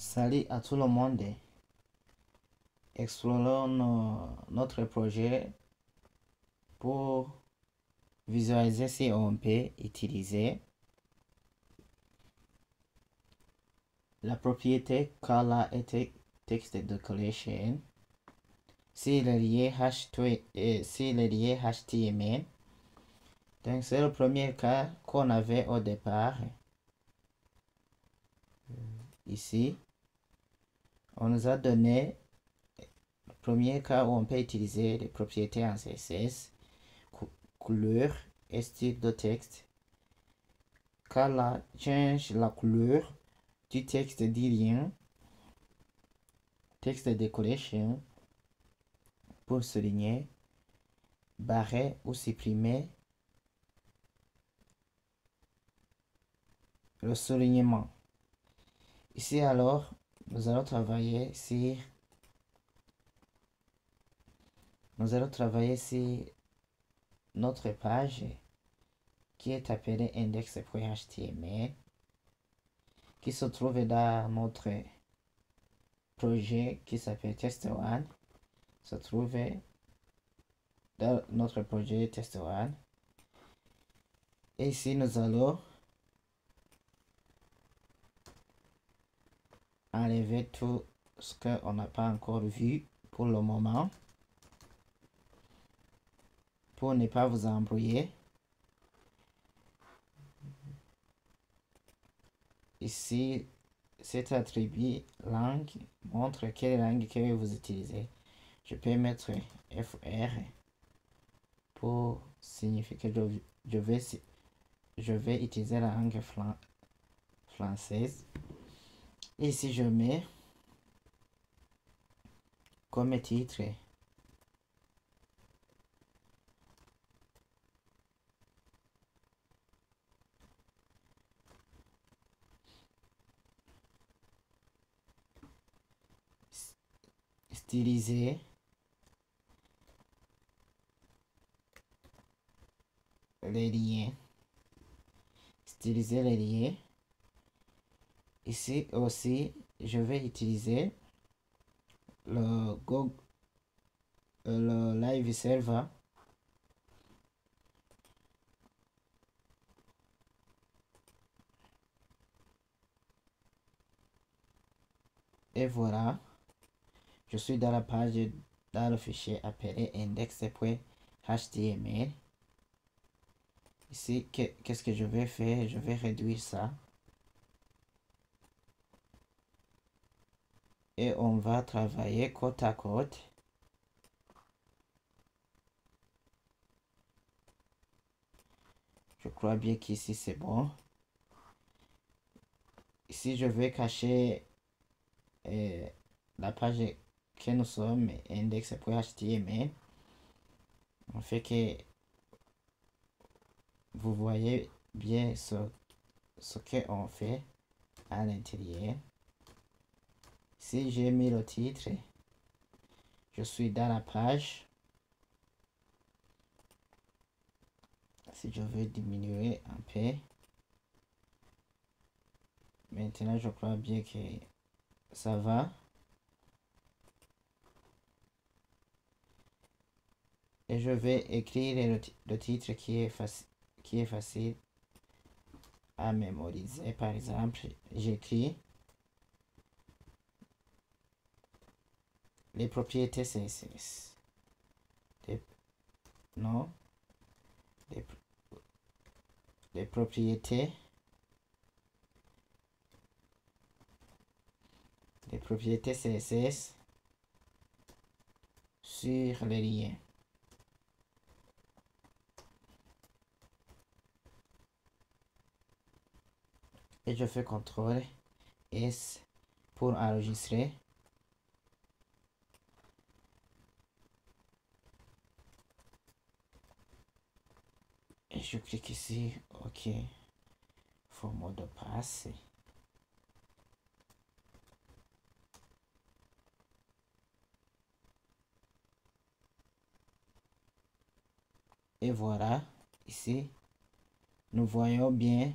Salut à tout le monde. Explorons notre projet pour visualiser si on peut utiliser la propriété color et text decoration s'il est lié HTML. Donc c'est le premier cas qu'on avait au départ. Ici, on nous a donné le premier cas où on peut utiliser les propriétés en CSS, couleur et style de texte. Color change la couleur du texte dit rien. Texte decoration pour souligner, barrer ou supprimer le soulignement. Ici alors, nous allons travailler sur notre page qui est appelée index.html, qui se trouve dans notre projet qui s'appelle test1, se trouve dans notre projet test1. Et ici nous allons enlever tout ce qu'on n'a pas encore vu pour le moment pour ne pas vous embrouiller. Ici, cet attribut langue montre quelle langue que vous utilisez. Je peux mettre FR pour signifier que je vais utiliser la langue française. Et si je mets comme titre styliser les liens, styliser les liens. Ici aussi, je vais utiliser le live server et voilà, je suis dans la page, dans le fichier appelé index.html. Ici, qu'est-ce que je vais faire? Je vais réduire ça et on va travailler côte à côte. Je crois bien qu'ici c'est bon. Ici, je vais cacher la page que nous sommes, index.html. On fait que vous voyez bien ce qu'on fait à l'intérieur. Si j'ai mis le titre, je suis dans la page. Si je veux diminuer un peu, maintenant je crois bien que ça va. Et je vais écrire le titre qui est facile à mémoriser. Par exemple, j'écris les propriétés CSS. Les propriétés CSS sur les liens. Et je fais CTRL S pour enregistrer. Et je clique ici, OK. Faut mot de passe. Et voilà, ici, nous voyons bien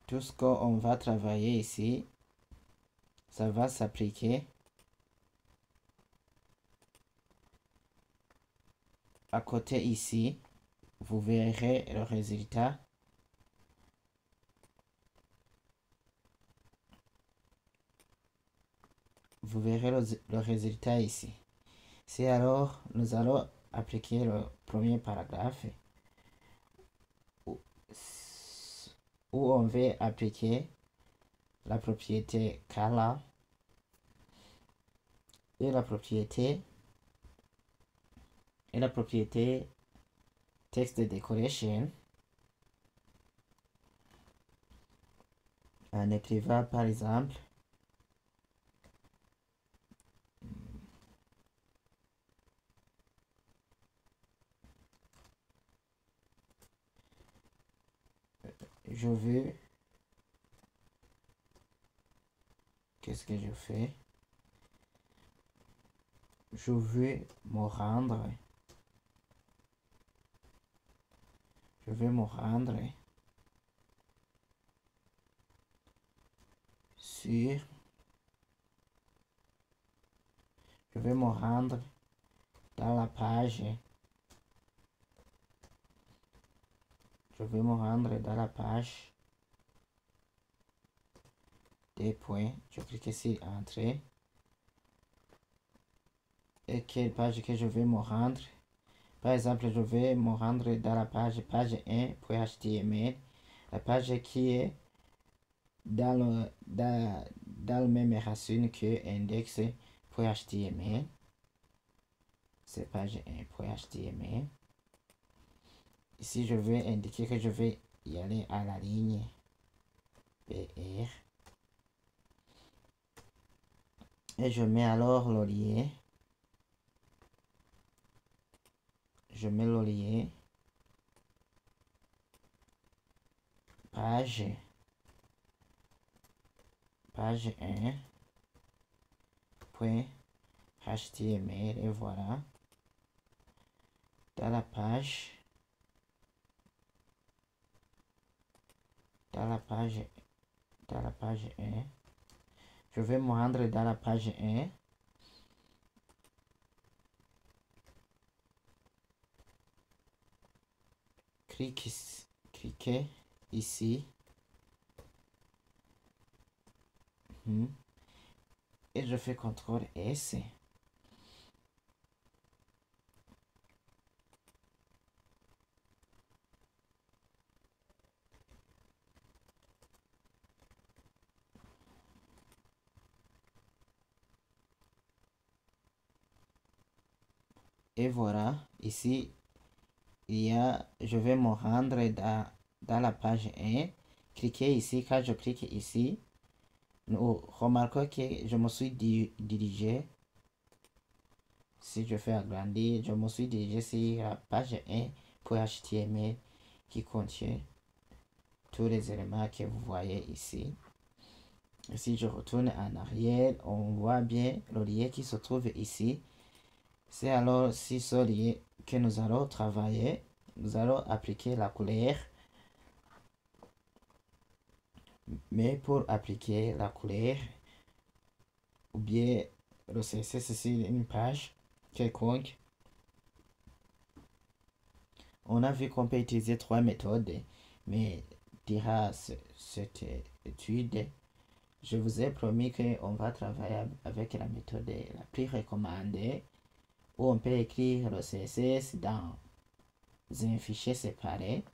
tout ce qu'on va travailler ici, ça va s'appliquer à côté ici. Vous verrez le résultat. Vous verrez le résultat ici. C'est alors, nous allons appliquer le premier paragraphe où on va appliquer la propriété color et la propriété text decoration en écrivant par exemple je veux, qu'est-ce que je fais? Je veux me rendre. Je vais me rendre sur. Je vais me rendre dans la page. Je vais me rendre dans la page des points. Je clique sur Entrée. Et quelle page que je vais me rendre? Par exemple, je vais me rendre dans la page 1.html, la page qui est dans le même racine que index.html. C'est page 1.html. Ici, je vais indiquer que je vais y aller à la ligne PR. Et je mets alors le lien. Je mets le lien. Page 1.html et voilà. Dans la page 1, je vais me rendre dans la page 1. Cliquez ici. Et je fais CTRL S. Et voilà, ici, je vais me rendre dans la page 1. Cliquez ici. Quand je clique ici, nous remarquons que je me suis dirigé. Si je fais agrandir, je me suis dirigé sur la page 1.html qui contient tous les éléments que vous voyez ici. Et si je retourne en arrière, on voit bien le lien qui se trouve ici. C'est alors si ce lien que nous allons travailler. Nous allons appliquer la couleur. Mais pour appliquer la couleur, ou bien le CSS sur une page quelconque, on a vu qu'on peut utiliser 3 méthodes, mais durant cette étude, je vous ai promis qu'on va travailler avec la méthode la plus recommandée, où on peut écrire le CSS dans un fichier séparé.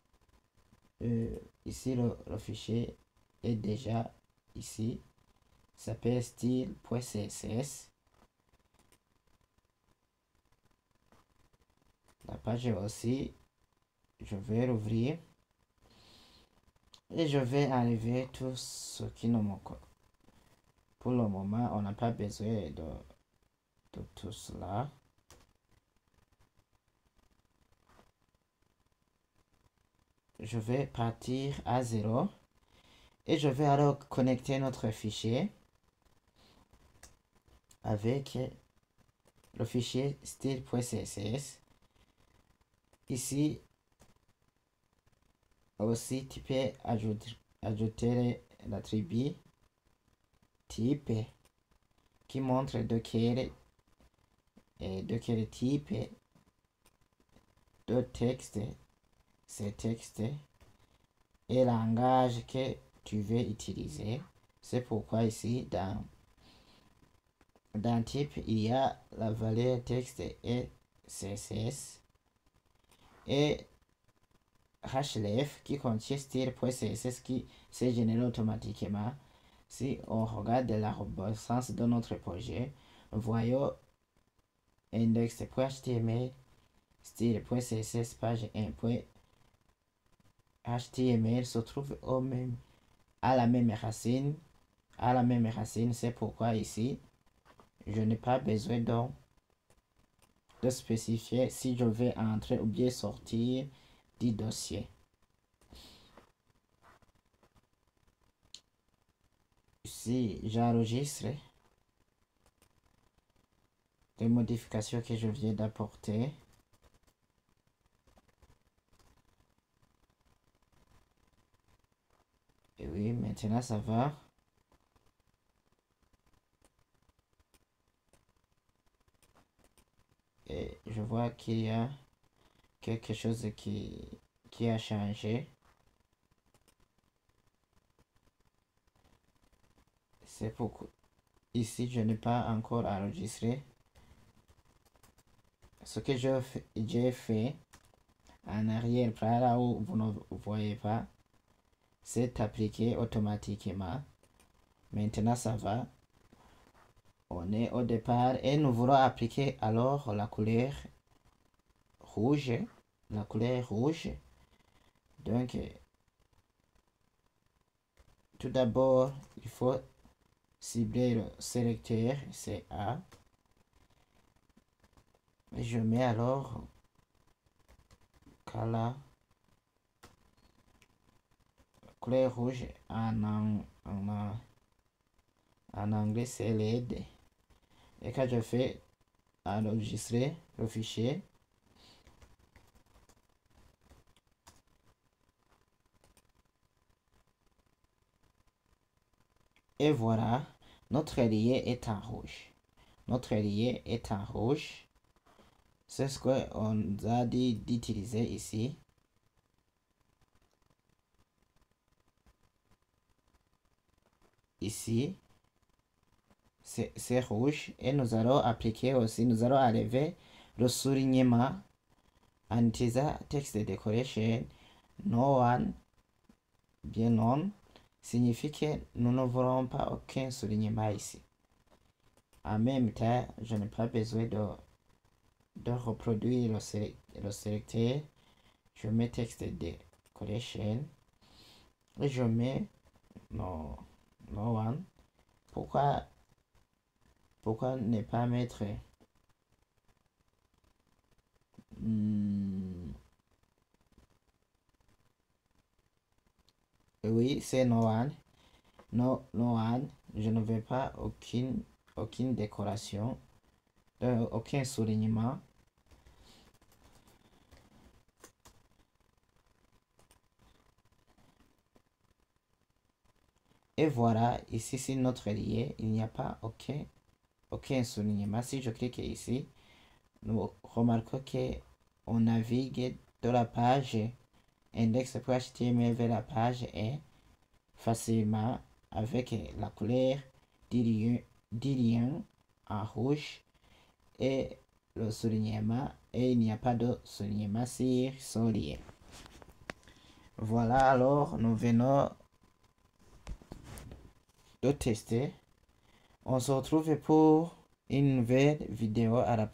Ici, le fichier est déjà ici. Ça s'appelle style.css. La page aussi, je vais l'ouvrir et je vais enlever tout ce qui nous manque. Pour le moment, on n'a pas besoin de tout cela. Je vais partir à 0 et je vais alors connecter notre fichier avec le fichier style.css. Ici aussi, tu peux ajouter l'attribut type qui montre de quel type de texte ce texte et langage que tu veux utiliser. C'est pourquoi ici dans type il y a la valeur texte et CSS et href qui contient style.css qui s'est généré automatiquement. Si on regarde la reconnaissance de notre projet, nous voyons index.html, style.css, page 1.html se trouve à la même racine. C'est pourquoi ici, je n'ai pas besoin de spécifier si je vais entrer ou bien sortir du dossier. Ici, j'enregistre les modifications que je viens d'apporter. Et oui, maintenant ça va. Et je vois qu'il y a quelque chose qui a changé. C'est pourquoi ici je n'ai pas encore enregistré. Ce que j'ai fait en arrière, par là où vous ne voyez pas, c'est appliqué automatiquement. Maintenant ça va. On est au départ et nous voulons appliquer alors la couleur rouge. Donc tout d'abord il faut cibler le sélecteur CA et je mets alors color couleur rouge en anglais c'est LED. Et quand je fais enregistrer le fichier, et voilà, notre lié est en rouge. C'est ce qu'on a dit d'utiliser ici. Ici, c'est rouge et nous allons appliquer aussi, nous allons enlever le soulignement en utilisant text decoration. No one, bien non, signifie que nous ne voulons pas aucun soulignement ici. En même temps, je n'ai pas besoin de reproduire le sélecteur. Je mets text decoration et je mets no one. Pourquoi ne pas mettre oui, c'est no one. No one. Je ne veux pas aucune décoration, aucun soulignement. Et voilà, ici c'est notre lié, il n'y a pas aucun soulignement. Si je clique ici, nous remarquons qu'on navigue de la page index.html vers la page et facilement avec la couleur du lien en rouge et le soulignement, et il n'y a pas de soulignement sur son lien. Voilà, alors nous venons de tester. On se retrouve pour une nouvelle vidéo à la prochaine.